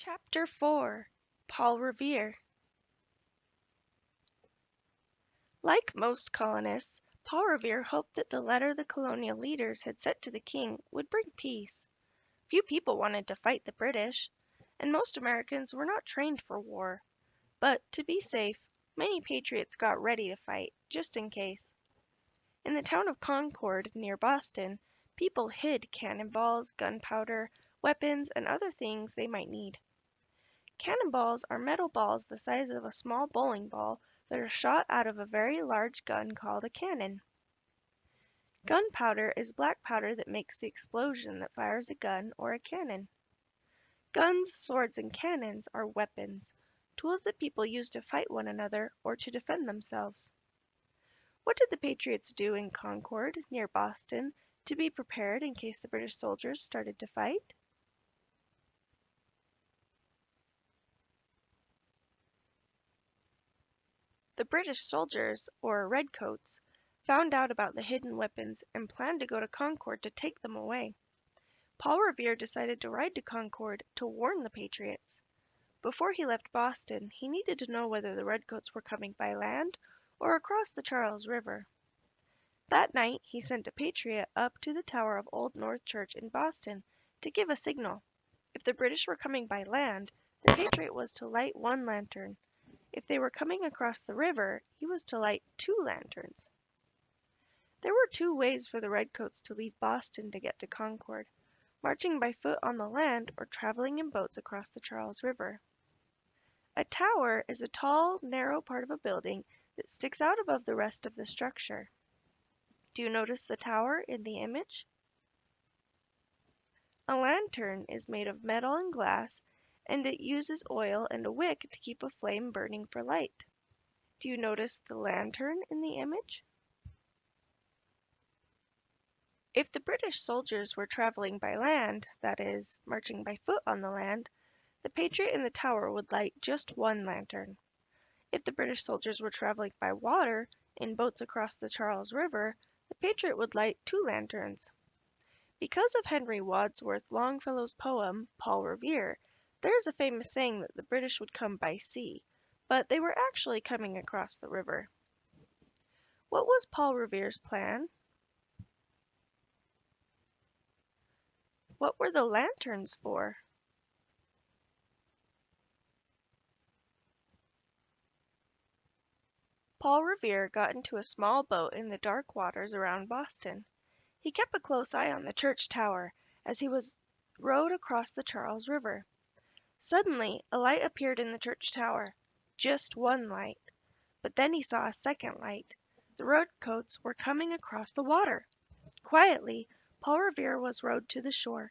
Chapter 4. Paul Revere. Like most colonists, Paul Revere hoped that the letter the colonial leaders had sent to the king would bring peace. Few people wanted to fight the British, and most Americans were not trained for war. But to be safe, many patriots got ready to fight, just in case. In the town of Concord, near Boston, people hid cannonballs, gunpowder, weapons, and other things they might need. Cannonballs are metal balls the size of a small bowling ball that are shot out of a very large gun called a cannon. Gunpowder is black powder that makes the explosion that fires a gun or a cannon. Guns, swords, and cannons are weapons, tools that people use to fight one another or to defend themselves. What did the Patriots do in Concord, near Boston, to be prepared in case the British soldiers started to fight? The British soldiers, or redcoats, found out about the hidden weapons and planned to go to Concord to take them away. Paul Revere decided to ride to Concord to warn the patriots. Before he left Boston, he needed to know whether the redcoats were coming by land or across the Charles River. That night he sent a patriot up to the tower of Old North Church in Boston to give a signal. If the British were coming by land, the patriot was to light one lantern. If they were coming across the river, he was to light 2 lanterns. There were 2 ways for the redcoats to leave Boston to get to Concord: marching by foot on the land or traveling in boats across the Charles River. A tower is a tall, narrow part of a building that sticks out above the rest of the structure. Do you notice the tower in the image? A lantern is made of metal and glass, and it uses oil and a wick to keep a flame burning for light. Do you notice the lantern in the image? If the British soldiers were traveling by land, that is, marching by foot on the land, the patriot in the tower would light just 1 lantern. If the British soldiers were traveling by water, in boats across the Charles River, the patriot would light 2 lanterns. Because of Henry Wadsworth Longfellow's poem, Paul Revere, there is a famous saying that the British would come by sea, but they were actually coming across the river. What was Paul Revere's plan? What were the lanterns for? Paul Revere got into a small boat in the dark waters around Boston. He kept a close eye on the church tower as he rowed across the Charles River. Suddenly a light appeared in the church tower, just 1 light. But then he saw a second light. The redcoats were coming across the water. Quietly, Paul Revere was rowed to the shore.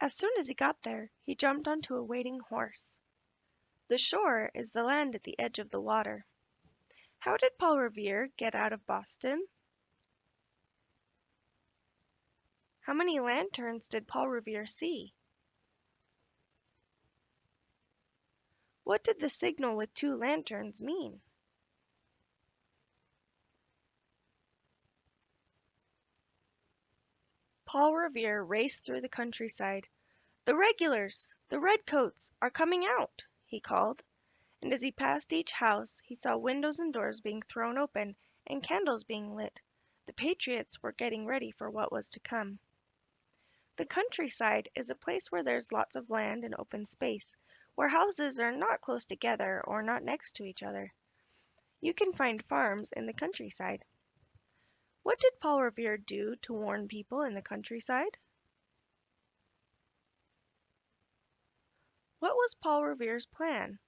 As soon as he got there, he jumped onto a waiting horse. The shore is the land at the edge of the water. How did Paul Revere get out of Boston? How many lanterns did Paul Revere see? What did the signal with 2 lanterns mean? Paul Revere raced through the countryside. "The regulars, the redcoats, are coming out!" he called, and as he passed each house he saw windows and doors being thrown open and candles being lit. The patriots were getting ready for what was to come. The countryside is a place where there's lots of land and open space, where houses are not close together or not next to each other. You can find farms in the countryside. What did Paul Revere do to warn people in the countryside? What was Paul Revere's plan?